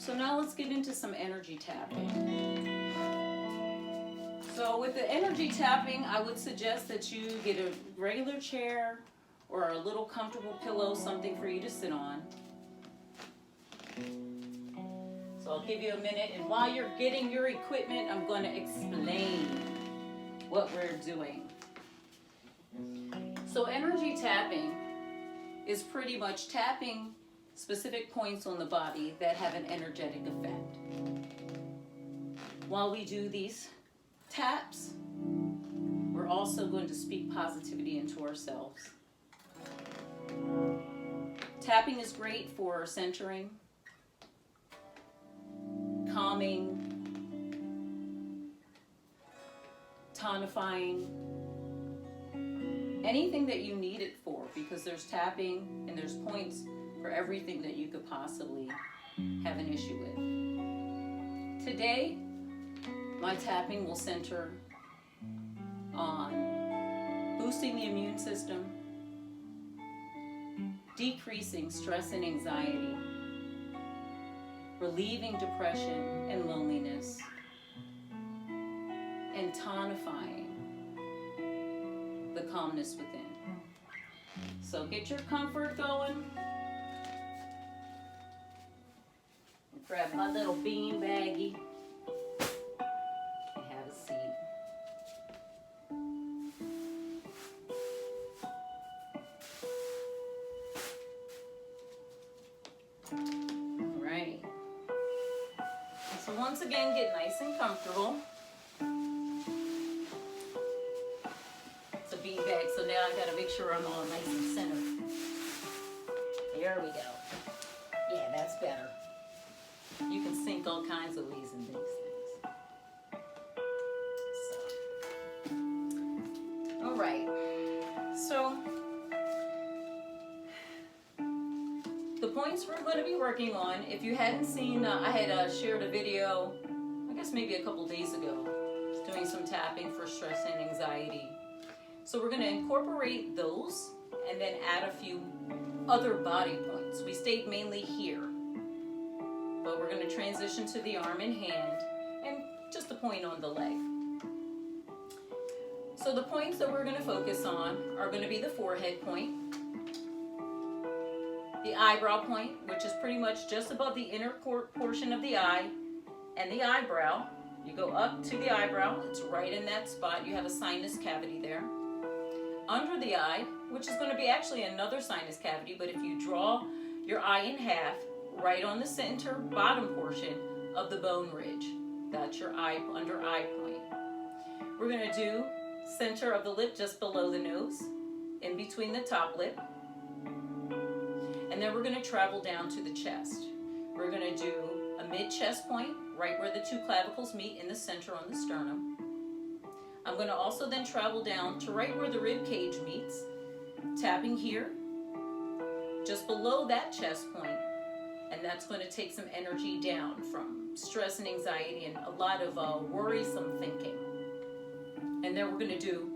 So now let's get into some energy tapping. So with the energy tapping, I would suggest that you get a regular chair or a little comfortable pillow, something for you to sit on. So I'll give you a minute, and while you're getting your equipment, I'm going to explain what we're doing. So energy tapping is pretty much tapping specific points on the body that have an energetic effect. While we do these taps, we're also going to speak positivity into ourselves. Tapping is great for centering, calming, tonifying, anything that you need it for, because there's tapping and there's points for everything that you could possibly have an issue with. Today, my tapping will center on boosting the immune system, decreasing stress and anxiety, relieving depression and loneliness, and tonifying the calmness within. So get your comfort going. Grab my little bean baggie and have a seat. All right. So once again, get nice and comfortable. It's a bean bag, so now I gotta make sure I'm all nice and centered. There we go. Yeah, that's better. You can sink all kinds of ways in these things. So. All right. So the points we're going to be working on, if you hadn't seen, I had shared a video, I guess maybe a couple days ago, doing some tapping for stress and anxiety. So we're going to incorporate those and then add a few other body points. We stayed mainly here, but we're going to transition to the arm and hand and just a point on the leg. So the points that we're going to focus on are going to be the forehead point, the eyebrow point, which is pretty much just above the inner portion of the eye and the eyebrow. You go up to the eyebrow, it's right in that spot. You have a sinus cavity there. Under the eye, which is going to be actually another sinus cavity, but if you draw your eye in half, right on the center bottom portion of the bone ridge, that's your eye, under eye point. We're going to do center of the lip just below the nose, in between the top lip. And then we're going to travel down to the chest. We're going to do a mid-chest point, right where the two clavicles meet in the center on the sternum. I'm going to also then travel down to right where the rib cage meets, tapping here, just below that chest point, and that's going to take some energy down from stress and anxiety and a lot of worrisome thinking. And then we're going to do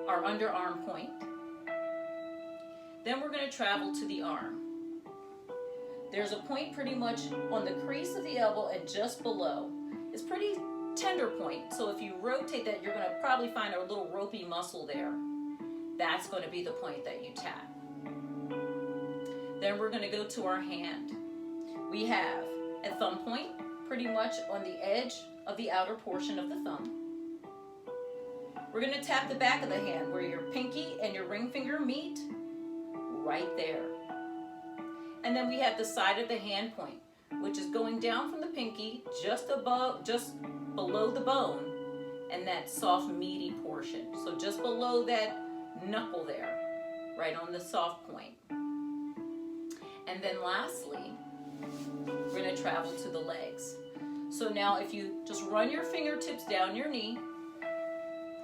our underarm point. Then we're going to travel to the arm. There's a point pretty much on the crease of the elbow and just below. It's pretty tender point, so if you rotate that, you're going to probably find a little ropey muscle there. That's going to be the point that you tap. Then we're going to go to our hand. We have a thumb point pretty much on the edge of the outer portion of the thumb. We're going to tap the back of the hand where your pinky and your ring finger meet, right there. And then we have the side of the hand point, which is going down from the pinky just below the bone and that soft meaty portion. So just below that knuckle there, right on the soft point. And then lastly, we're going to travel to the legs. So now if you just run your fingertips down your knee,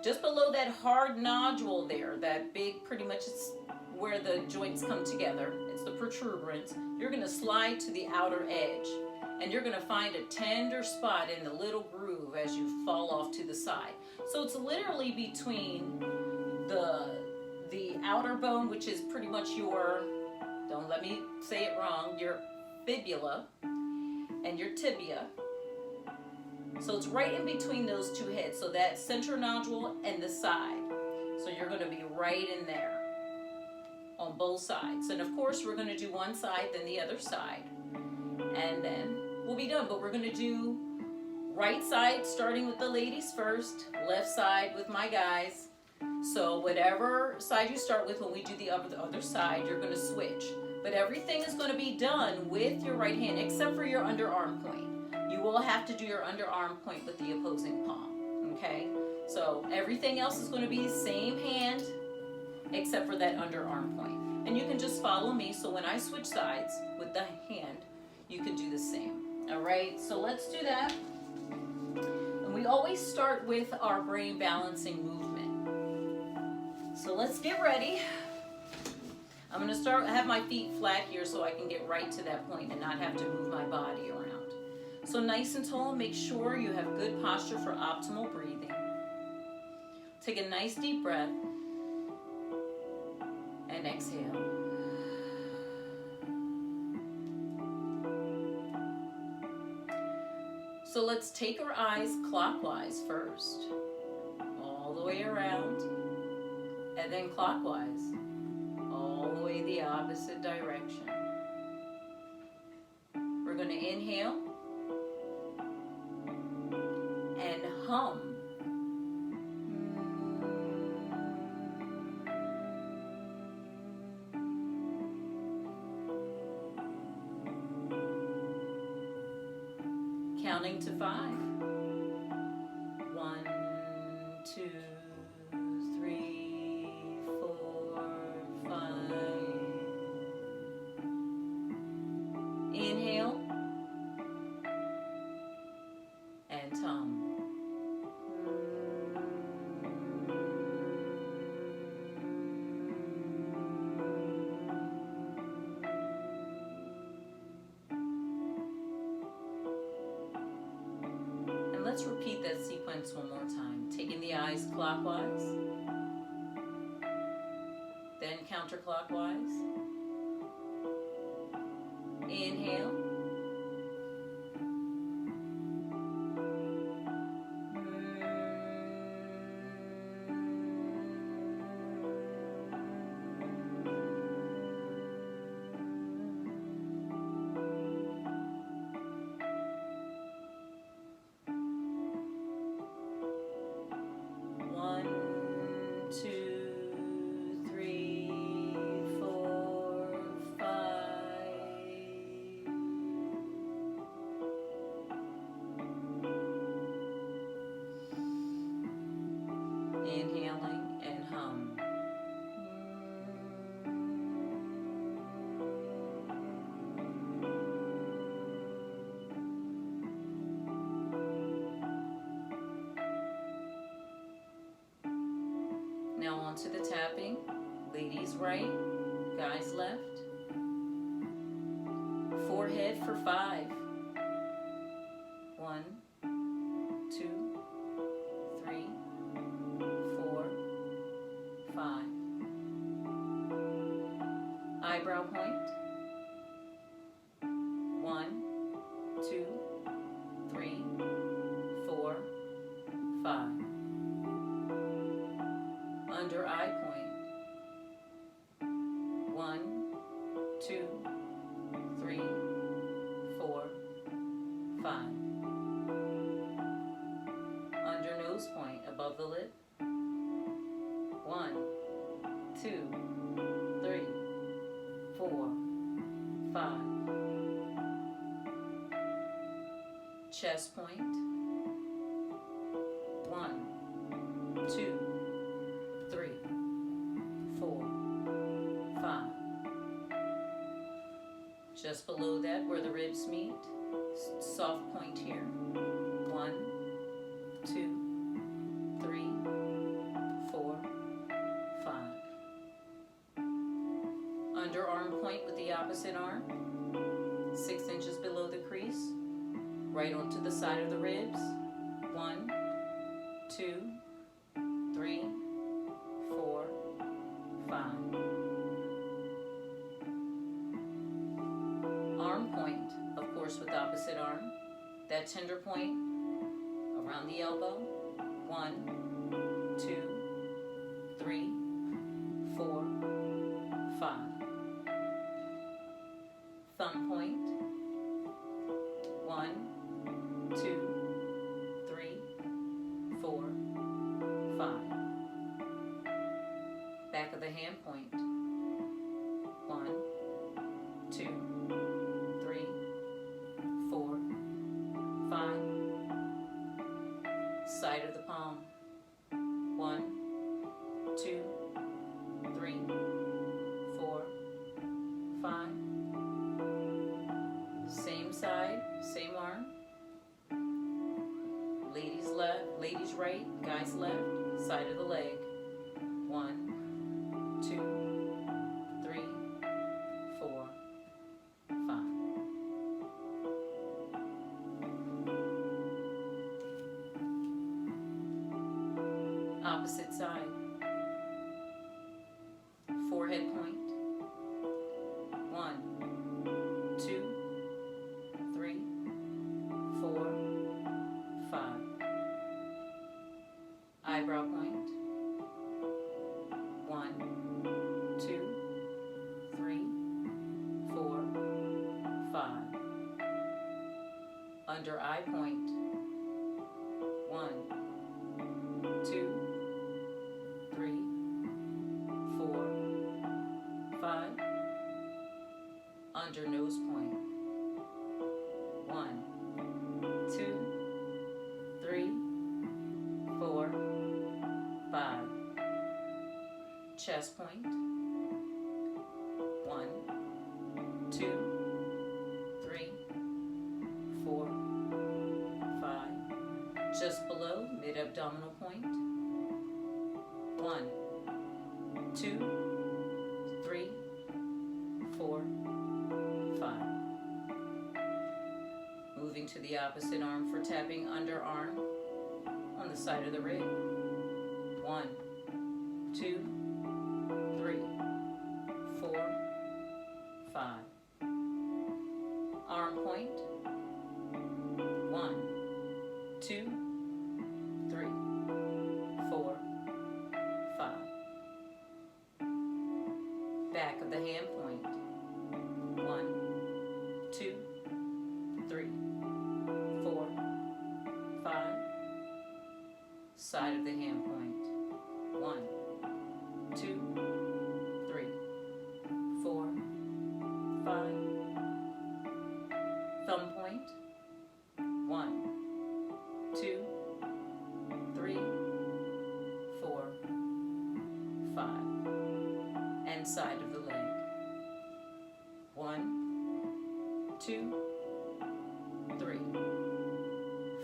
just below that hard nodule there, that big, pretty much it's where the joints come together, it's the protuberance, you're going to slide to the outer edge. And you're going to find a tender spot in the little groove as you fall off to the side. So it's literally between the outer bone, which is pretty much your, don't let me say it wrong, your fibula, and and your tibia. So it's right in between those two heads. So that central nodule and the side. So you're going to be right in there on both sides. And of course, we're going to do one side, then the other side. And then we'll be done. But we're going to do right side, starting with the ladies first, left side with my guys. So whatever side you start with, when we do the other side, you're going to switch. But everything is going to be done with your right hand, except for your underarm point. You will have to do your underarm point with the opposing palm, okay? So everything else is going to be same hand, except for that underarm point. And you can just follow me, so when I switch sides with the hand, you can do the same, all right? So let's do that. And we always start with our brain balancing movement. So let's get ready. I'm going to have my feet flat here so I can get right to that point and not have to move my body around. So nice and tall, make sure you have good posture for optimal breathing. Take a nice deep breath and exhale. So let's take our eyes clockwise first, all the way around, and then clockwise, all the way the opposite direction. We're going to inhale and hum. Counting to 5. 1, 2, 3, 4, 5. Inhale and hum. Let's repeat that sequence one more time. Taking the eyes clockwise, then counterclockwise. Inhale. Inhaling and hum. Now on to the tapping. Ladies right, guys left. Forehead for 5. 1, 2, 3, 4, 5. Eyebrow point. 1, 2, 3, 4, 5. Under eye point. 1, 2, 3, 4, 5. Under nose point, above the lip. 1, 2, 3, 4, 5. Chest point. 1, 2, 3, 4, 5. Just below that, where the ribs meet, soft point here. 1, 2, 3, 4, 5. Underarm point with the opposite arm, 6 inches below the crease, right onto the side of the ribs. 1, 2, 3, 4, 5. Arm point, of course, with opposite arm. arm. That tender point around the elbow. 1, 2, 3, 4, 5. Thumb point. 1, 2, 3, 4, 5. Back of the hand point. 1, 2, 3, 4, 5. Side of the palm. 1, 2, 3, 4, 5. Same side, same arm. Ladies left, ladies right, guys left. Side of the leg. 1, 2, 3, 4, 5. Opposite side. Forehead point. 1, 2, 3, 4, 5. Eyebrow point. 1, 2, 3, 4, 5. Under eye point. 1, 2, 3, 4, 5. Under nose point. 1, 2, 3, 4, 5. Chest point. 1, 2, 3, 4, 5. Just below mid-abdominal point. 1, 2, 3, 4, 5. Moving to the opposite arm for tapping underarm on the side of the rib. 1, 2, 3, 4, 5. Arm point. 1, 2, 3, 4, 5. Back of the hand point. 1, 2, 3, 4, 5. Side of the hand point. 1, 2, 3, 4, 5. Thumb point. 1, 2, 3, 4, 5. And side of the leg. 1, 2, 3,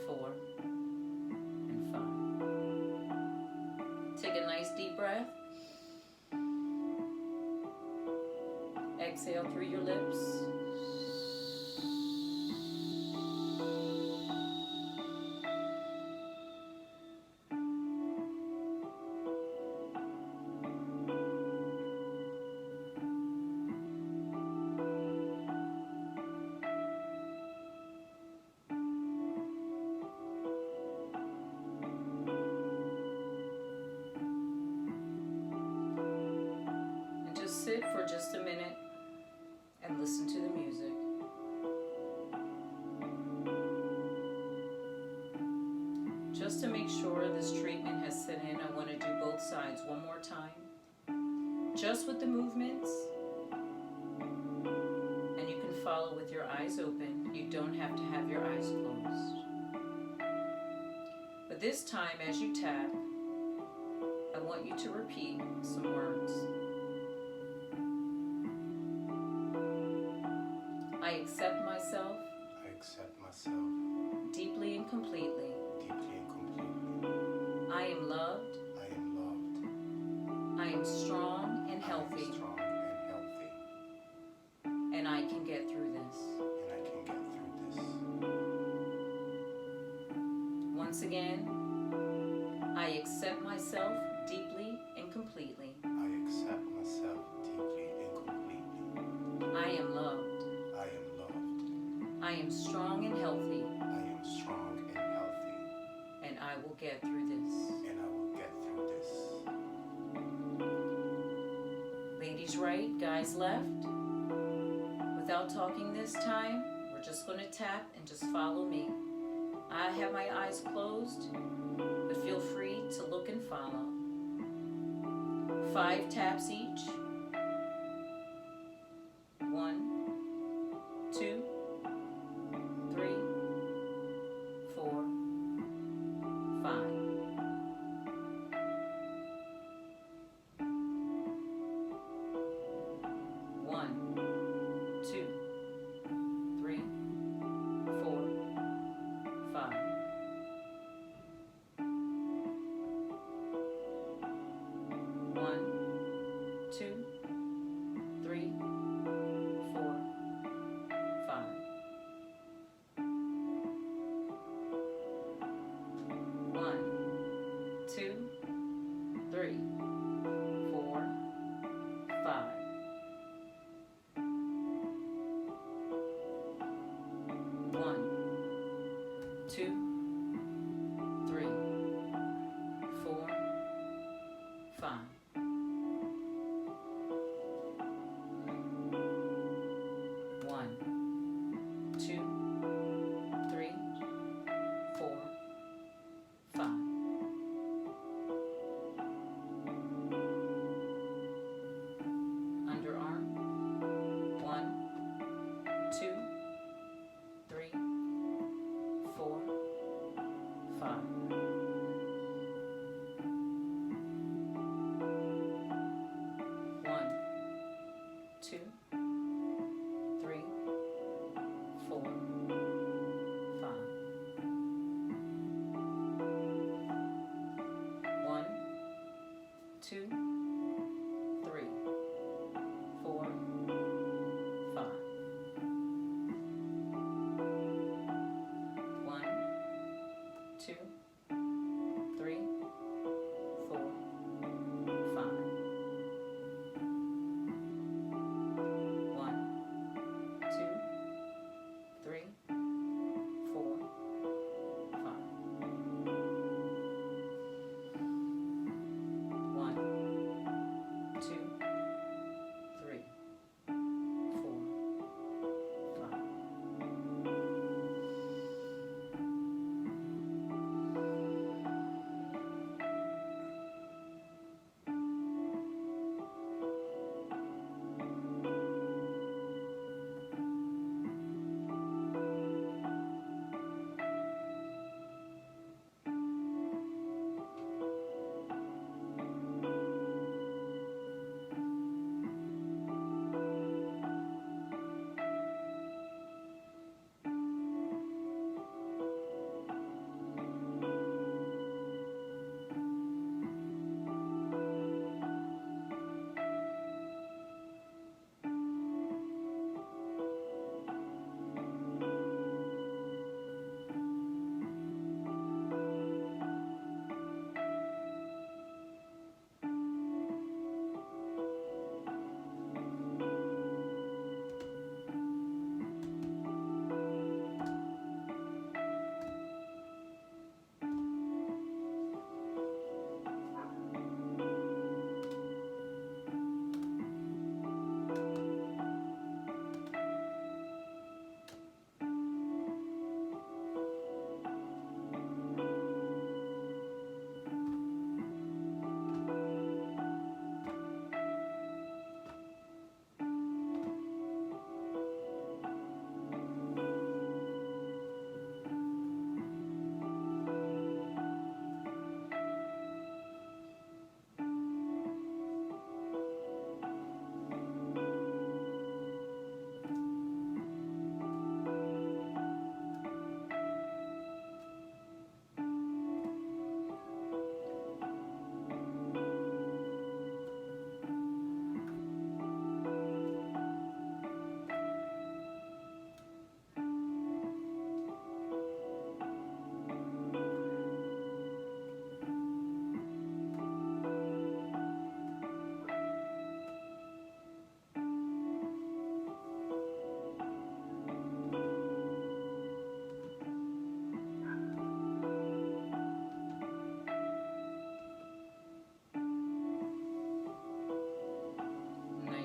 4, and 5. Take a nice deep breath. Exhale through your lips. Sit for just a minute and listen to the music. Just to make sure this treatment has set in, I want to do both sides one more time. Just with the movements, and you can follow with your eyes open. You don't have to have your eyes closed. But this time, as you tap, I want you to repeat some words. I accept myself. I accept myself. Deeply and completely. Deeply and completely. I am loved. I am loved. I am strong and healthy. I am strong and healthy. And I can get through this. And I can get through this. Once again, I accept myself deeply and completely. I accept myself deeply and completely. I am loved. I am loved. I am strong and healthy, I am strong and healthy, and I will get through this. and I will get through this. Ladies right, guys left. Without talking this time, we're just going to tap and just follow me. I have my eyes closed, but feel free to look and follow. 5 taps each. 1, 2, 3, 4, 5. 1, 2, 3, 4, 5. 1, 2,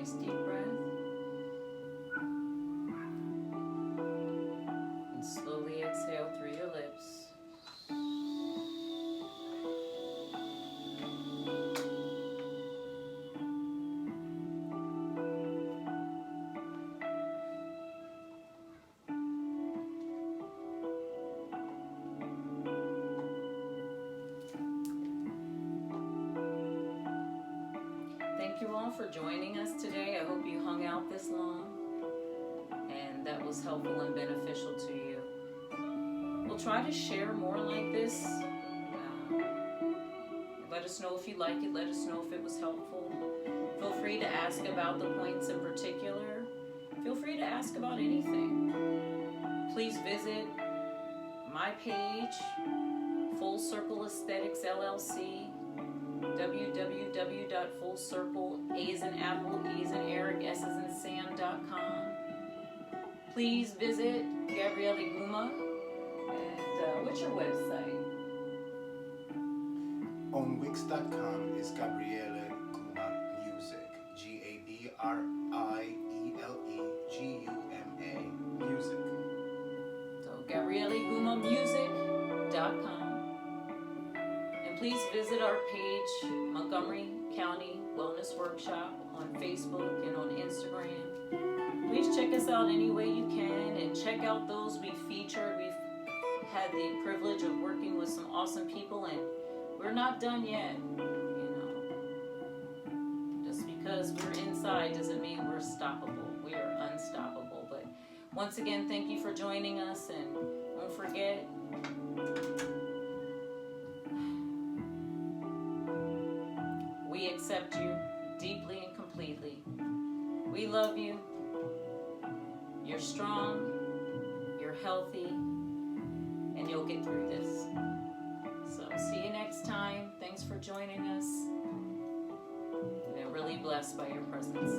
nice deep breath. And slowly exhale through your lips. Thank you all for joining us today. I hope you hung out this long and that was helpful and beneficial to you. We'll try to share more like this. Let us know if you like it. Let us know if it was helpful. Feel free to ask about the points in particular. Feel free to ask about anything. Please visit my page, FullCircle Aesthetics LLC, www.FullCircle, A as in Apple, E as in Eric, S as in Sam.com. Please visit Gabriele Guma. And what's your website? On Wix.com is Gabriele Guma Music. GABRIELEGUMA Music. So GabrieleGumaMusic.com. And please visit our page, Montgomery County Wellness Workshop, on Facebook and on Instagram. Please check us out any way you can and check out those we featured. We've had the privilege of working with some awesome people, and we're not done yet. Just because we're inside doesn't mean we're stoppable. We are unstoppable. But once again, thank you for joining us, and don't forget, we accept you deeply and completely. We love you. You're strong, you're healthy, and you'll get through this. So see you next time. Thanks for joining us. And really blessed by your presence.